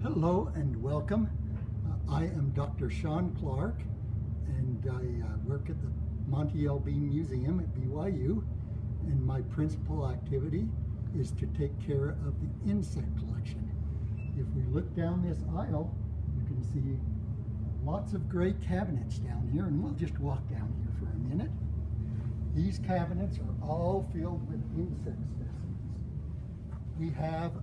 Hello and welcome. I am Dr. Shawn Clark, and I work at the Monte Bean Museum at BYU, and my principal activity is to take care of the insect collection. If we look down this aisle, you can see lots of gray cabinets down here, and we'll just walk down here for a minute. These cabinets are all filled with insect specimens. We have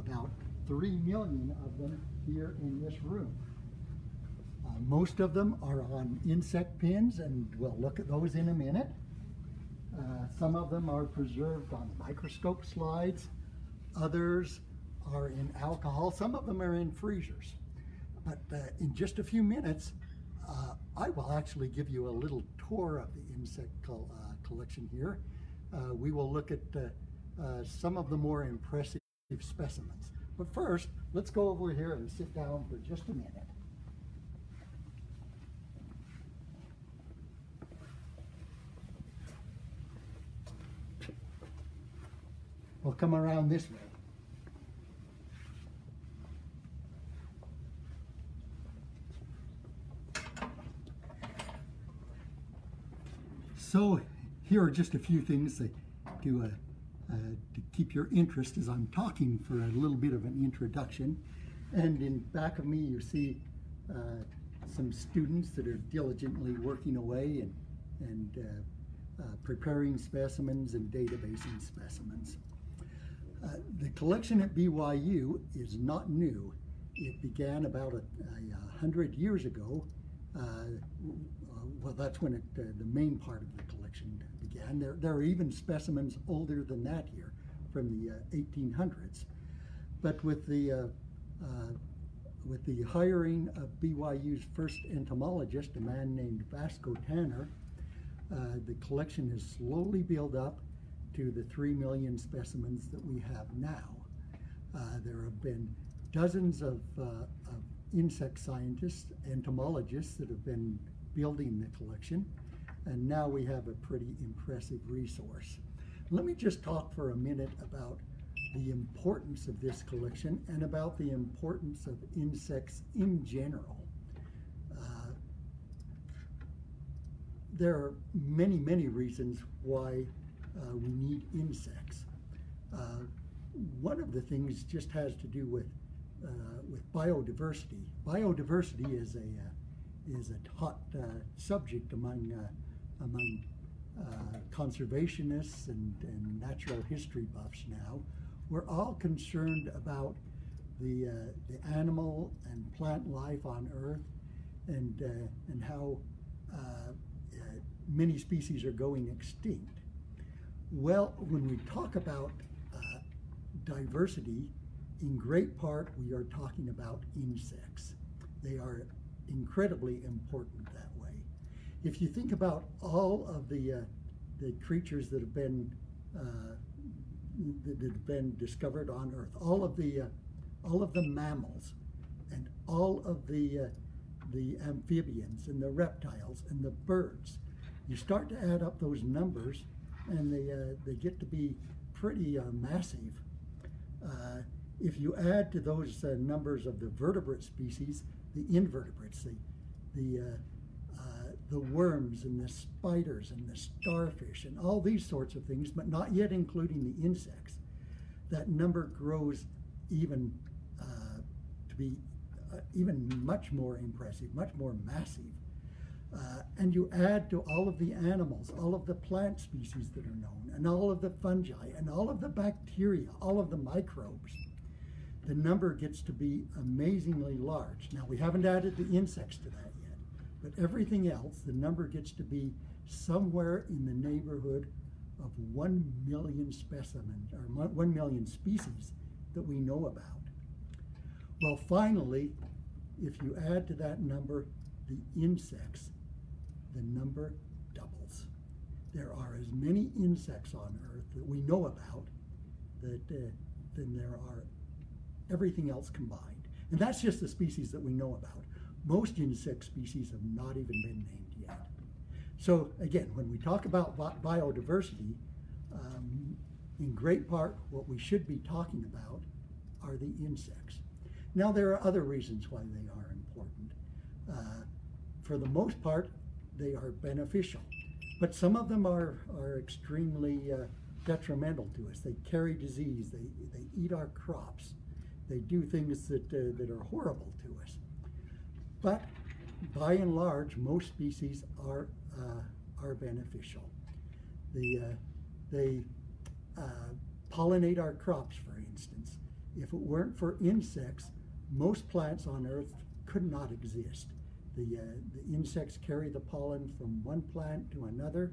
about 3 million of them here in this room. Most of them are on insect pins, and we'll look at those in a minute. Some of them are preserved on microscope slides. Others are in alcohol. Some of them are in freezers. But in just a few minutes, I will actually give you a little tour of the insect collection here. We will look at some of the more impressive specimens. But first, let's go over here and sit down for just a minute. We'll come around this way. So here are just a few things to keep your interest as I'm talking for a little bit of an introduction. And in back of me you see some students that are diligently working away and preparing specimens and databasing specimens. The collection at BYU is not new. It began about 100 years ago. Well, that's when the main part of the collection began. There are even specimens older than that here, from the 1800s. But with the hiring of BYU's first entomologist, a man named Vasco Tanner, the collection has slowly built up to the 3 million specimens that we have now. There have been dozens of insect scientists, entomologists that have been building the collection, and now we have a pretty impressive resource. Let me just talk for a minute about the importance of this collection and about the importance of insects in general. There are many, many reasons why we need insects. One of the things just has to do with biodiversity. Biodiversity is a hot subject among conservationists and natural history buffs now. We're all concerned about the animal and plant life on Earth, and how many species are going extinct. Well, when we talk about diversity, in great part we are talking about insects. They are incredibly important that way. If you think about all of the creatures that have been discovered on Earth, all of the mammals, and all of the amphibians and the reptiles and the birds, you start to add up those numbers, and they get to be pretty massive. If you add to those numbers of the vertebrate species, the invertebrates, the worms and the spiders and the starfish and all these sorts of things, but not yet including the insects, that number grows even to be even much more impressive, much more massive. And you add to all of the animals, all of the plant species that are known, and all of the fungi, and all of the bacteria, all of the microbes, the number gets to be amazingly large. Now, we haven't added the insects to that yet, but everything else, the number gets to be somewhere in the neighborhood of 1 million specimens, or 1 million species that we know about. Well, finally, if you add to that number the insects, the number doubles. There are as many insects on Earth that we know about than there are everything else combined. And that's just the species that we know about. Most insect species have not even been named yet. So again, when we talk about biodiversity, in great part what we should be talking about are the insects. Now, there are other reasons why they are important. For the most part, they are beneficial, but some of them are extremely detrimental to us. They carry disease, they eat our crops, they do things that are horrible to us. But by and large, most species are beneficial. They pollinate our crops, for instance. If it weren't for insects, most plants on Earth could not exist. The insects carry the pollen from one plant to another,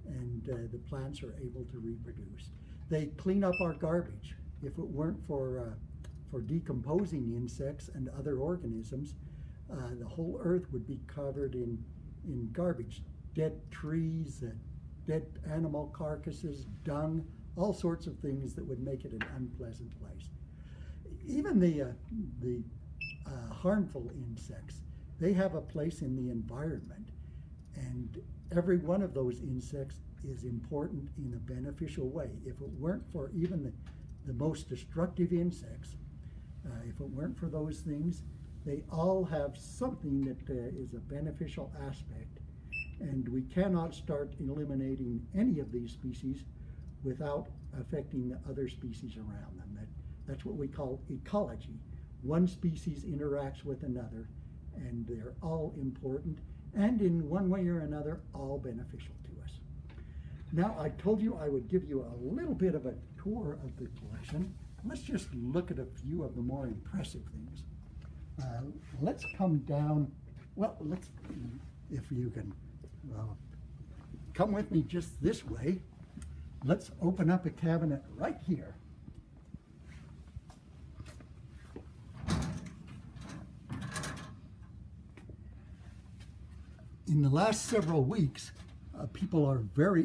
and the plants are able to reproduce. They clean up our garbage. If it weren't for decomposing insects and other organisms, the whole Earth would be covered in garbage, dead trees, dead animal carcasses, dung, all sorts of things that would make it an unpleasant place. Even the harmful insects, they have a place in the environment, and every one of those insects is important in a beneficial way. If it weren't for even the most destructive insects, if it weren't for those things, they all have something that is a beneficial aspect, and we cannot start eliminating any of these species without affecting the other species around them. That's what we call ecology. One species interacts with another, and they're all important, and in one way or another, all beneficial to us. Now, I told you I would give you a little bit of a tour of the collection. Let's just look at a few of the more impressive things. Let's come down, well, if you can come with me just this way. Let's open up a cabinet right here. In the last several weeks, people are very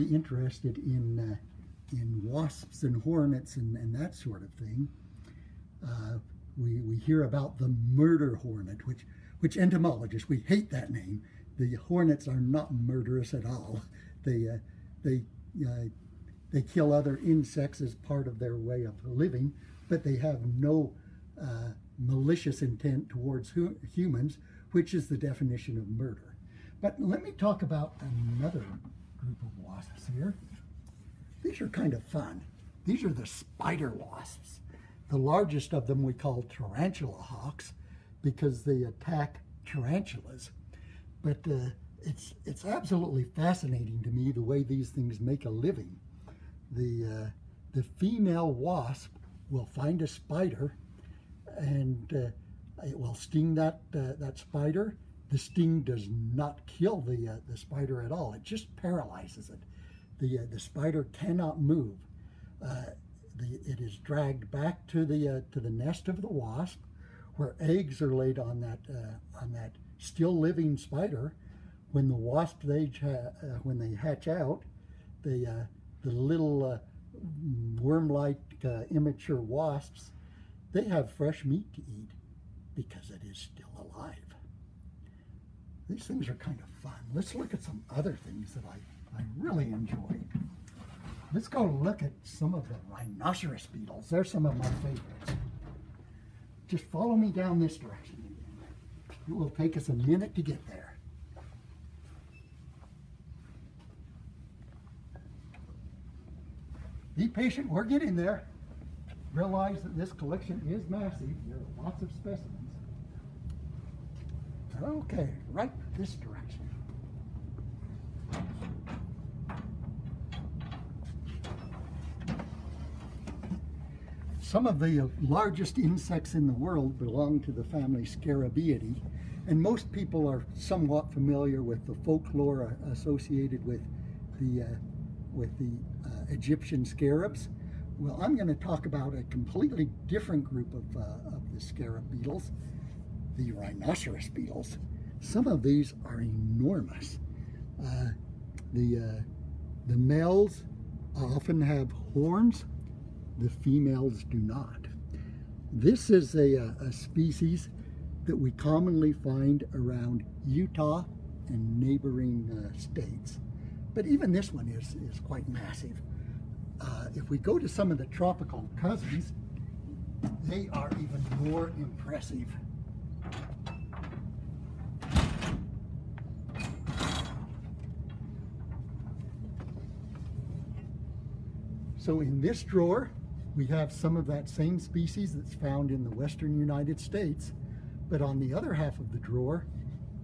interested in wasps and hornets and that sort of thing. We hear about the murder hornet, which entomologists, we hate that name. The hornets are not murderous at all. They kill other insects as part of their way of living, but they have no malicious intent towards humans, which is the definition of murder. But let me talk about another group of wasps here. These are kind of fun. These are the spider wasps. The largest of them we call tarantula hawks because they attack tarantulas. But it's absolutely fascinating to me the way these things make a living. The female wasp will find a spider, and it will sting that spider. The sting does not kill the spider at all. It just paralyzes it. The spider cannot move. It is dragged back to the nest of the wasp, where eggs are laid on that still living spider. When the wasps when they hatch out, the little worm-like immature wasps, they have fresh meat to eat because it is still alive. These things are kind of fun. Let's look at some other things that I really enjoy. Let's go look at some of the rhinoceros beetles. They're some of my favorites. Just follow me down this direction again. It will take us a minute to get there. Be patient, we're getting there. Realize that this collection is massive. There are lots of specimens. Okay, right this direction. Some of the largest insects in the world belong to the family Scarabaeidae, and most people are somewhat familiar with the folklore associated with the Egyptian scarabs. Well, I'm going to talk about a completely different group of the scarab beetles, the rhinoceros beetles. Some of these are enormous. The males often have horns. The females do not. This is a species that we commonly find around Utah and neighboring states. But even this one is quite massive. If we go to some of the tropical cousins, they are even more impressive. So in this drawer, we have some of that same species that's found in the western United States, but on the other half of the drawer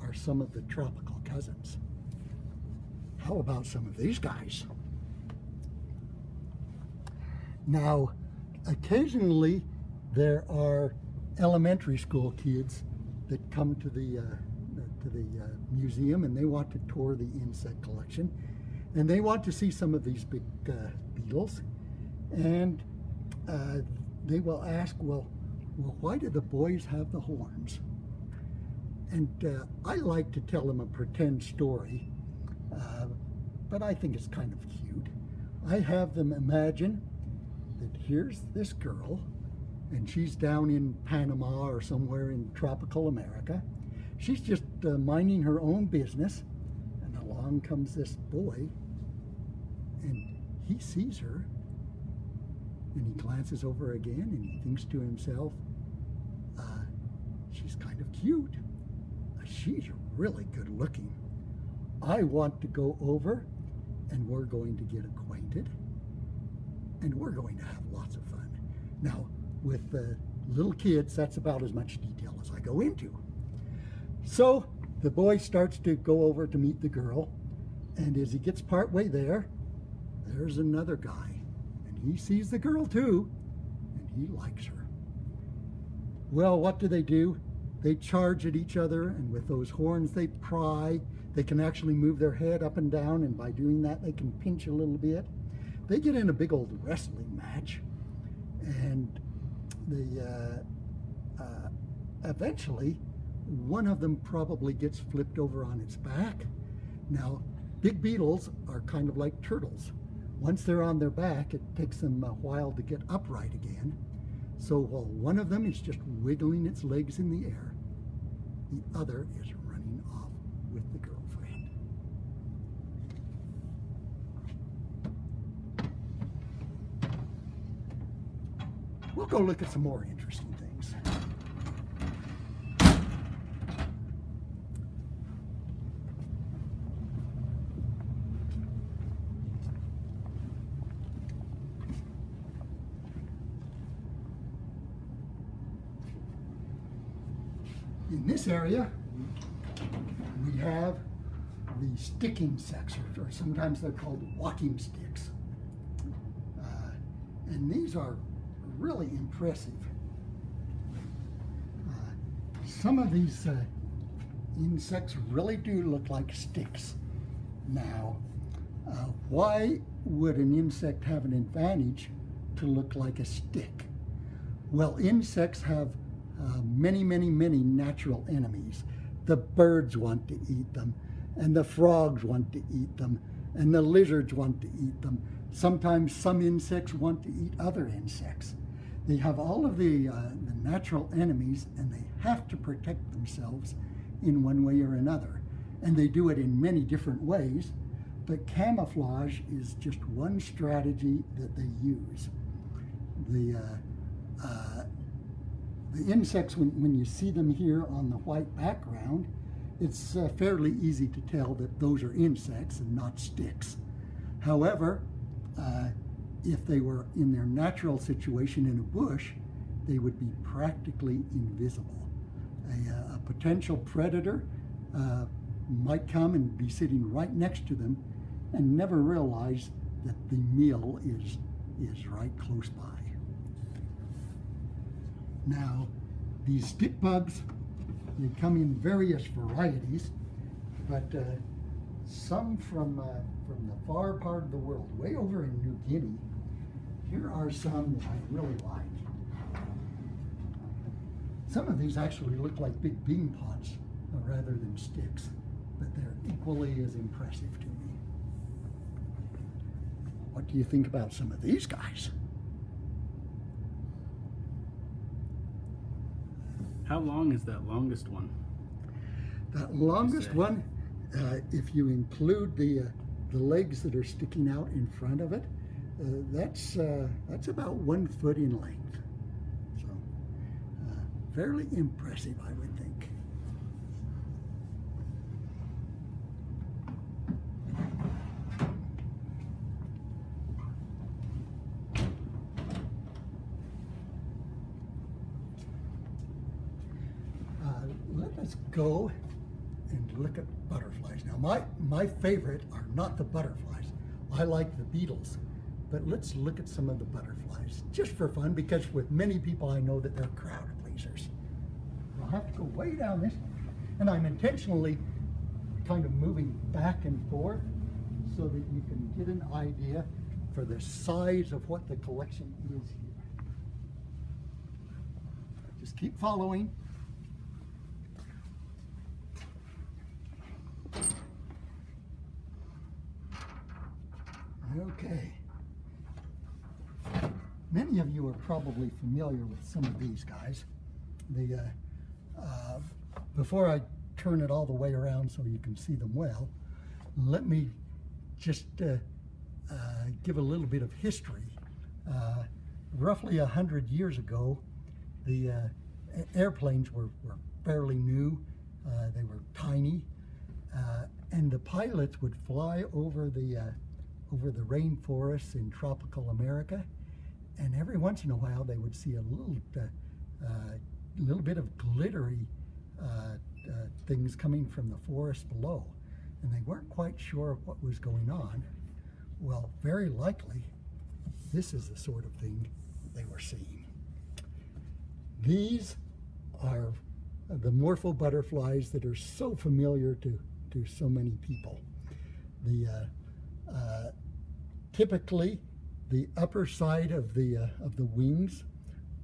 are some of the tropical cousins. How about some of these guys? Now, occasionally there are elementary school kids that come to the museum, and they want to tour the insect collection, and they want to see some of these big beetles, and they will ask, well, why do the boys have the horns? And I like to tell them a pretend story, but I think it's kind of cute. I have them imagine that here's this girl, and she's down in Panama or somewhere in tropical America. She's just minding her own business, and along comes this boy, and he sees her, and he glances over again, and he thinks to himself, she's kind of cute. She's really good looking. I want to go over, and we're going to get acquainted, and we're going to have lots of fun. Now, with little kids, that's about as much detail as I go into. So the boy starts to go over to meet the girl, and as he gets partway there, there's another guy, and he sees the girl too, and he likes her. Well, what do? They charge at each other, and with those horns they pry. They can actually move their head up and down, and by doing that they can pinch a little bit. They get in a big old wrestling match, and eventually one of them probably gets flipped over on its back. Now, big beetles are kind of like turtles. Once they're on their back, it takes them a while to get upright again. So while one of them is just wiggling its legs in the air, the other is running off with the girlfriend. We'll go look at some more interesting things. In this area, we have the stick insects, or sometimes they're called walking sticks. And these are really impressive. Some of these insects really do look like sticks. Now, why would an insect have an advantage to look like a stick? Well, insects have many natural enemies. The birds want to eat them, and the frogs want to eat them, and the lizards want to eat them. Sometimes some insects want to eat other insects. They have all of the natural enemies, and they have to protect themselves in one way or another. And they do it in many different ways, but camouflage is just one strategy that they use. The insects, when you see them here on the white background, it's fairly easy to tell that those are insects and not sticks. However, if they were in their natural situation in a bush, they would be practically invisible. A potential predator might come and be sitting right next to them and never realize that the meal is right close by. Now, these stick bugs, they come in various varieties, but some from the far part of the world, way over in New Guinea. Here are some that I really like. Some of these actually look like big bean pods rather than sticks, but they're equally as impressive to me. What do you think about some of these guys? How long is that longest one? That longest one, if you include the legs that are sticking out in front of it, that's about 1 foot in length. So fairly impressive, I would think. Let us go and look at butterflies. Now, my favorite are not the butterflies. I like the beetles. But let's look at some of the butterflies, just for fun, because with many people I know that they're crowd pleasers. I'll have to go way down this, and I'm intentionally kind of moving back and forth so that you can get an idea for the size of what the collection is here. Just keep following. Okay. Many of you are probably familiar with some of these guys. Before I turn it all the way around so you can see them well, let me just give a little bit of history. Roughly 100 years ago, the airplanes were fairly new. They were tiny, and the pilots would fly over the rainforests in tropical America, and every once in a while they would see a little bit of glittery things coming from the forest below, and they weren't quite sure what was going on. Well, very likely this is the sort of thing they were seeing. These are the morpho butterflies that are so familiar to so many people. Typically, the upper side of the wings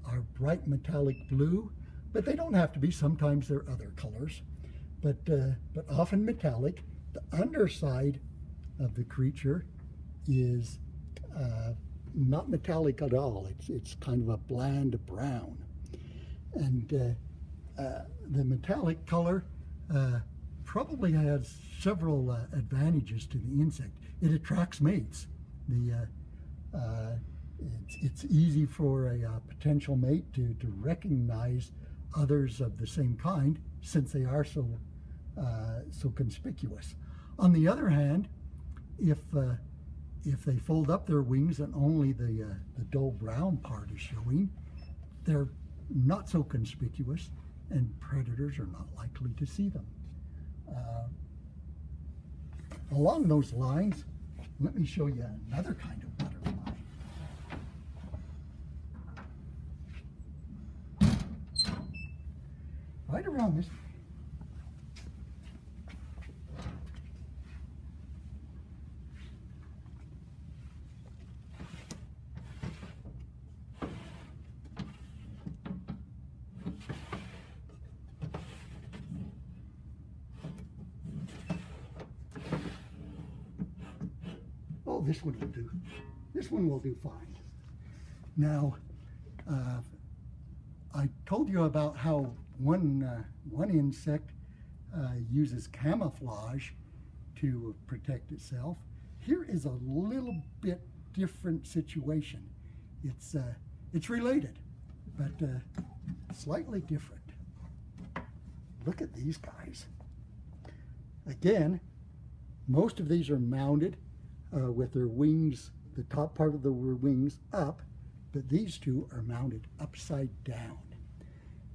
are bright metallic blue, but they don't have to be. Sometimes they're other colors, but often metallic. The underside of the creature is not metallic at all. It's kind of a bland brown, and the metallic color probably has several advantages to the insect. It attracts mates. It's easy for a potential mate to recognize others of the same kind, since they are so conspicuous. On the other hand, if they fold up their wings and only the dull brown part is showing, they're not so conspicuous, and predators are not likely to see them. Along those lines, let me show you another kind of butterfly. Right around this way. Oh, this one will do. This one will do fine. Now, I told you about how one insect uses camouflage to protect itself. Here is a little bit different situation. It's related, but slightly different. Look at these guys. Again, most of these are mounted with their wings, the top part of the wings up, but these two are mounted upside down,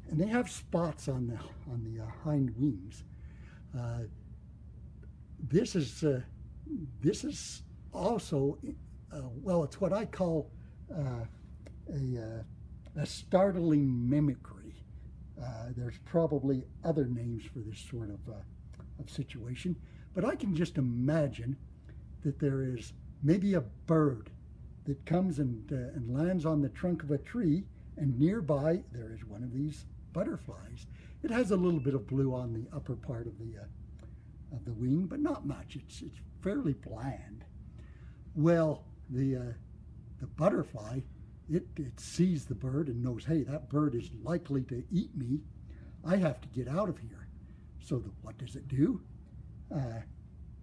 and they have spots on the hind wings. This is also well, it's what I call a startling mimicry. There's probably other names for this sort of situation, but I can just imagine that there is maybe a bird that comes and lands on the trunk of a tree, and nearby there is one of these butterflies. It has a little bit of blue on the upper part of the wing, but not much. It's fairly bland. Well, the butterfly, it sees the bird and knows, hey, that bird is likely to eat me. I have to get out of here. So what does it do?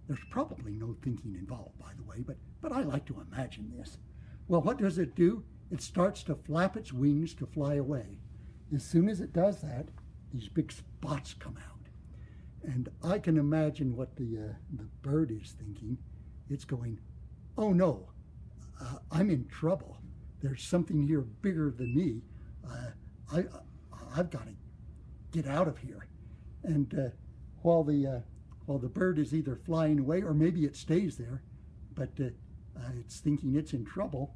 There's probably no thinking involved, by the way, but I like to imagine this. Well, what does it do? It starts to flap its wings to fly away. as soon as it does that, these big spots come out. And I can imagine what the bird is thinking. It's going, oh no, I'm in trouble. There's something here bigger than me. I've got to get out of here. And while the bird is either flying away, or maybe it stays there, but it's thinking it's in trouble,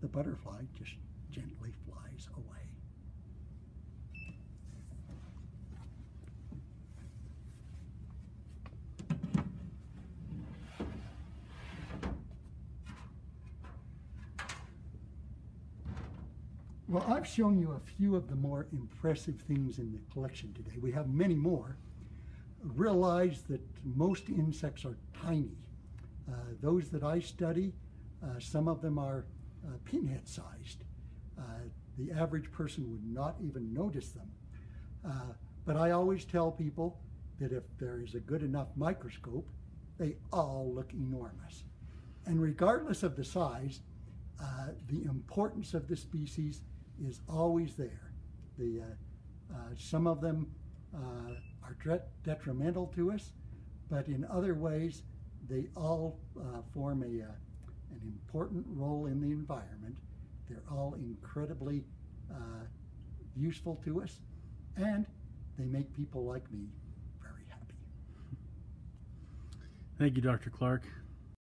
the butterfly just gently flies away. Well, I've shown you a few of the more impressive things in the collection today. We have many more. Realize that most insects are tiny. Those that I study, some of them are pinhead sized. The average person would not even notice them. But I always tell people that if there is a good enough microscope, they all look enormous. And regardless of the size, the importance of the species is always there. Some of them are detrimental to us, but in other ways, they all form an important role in the environment. They're all incredibly useful to us, and they make people like me very happy. Thank you, Dr. Clark.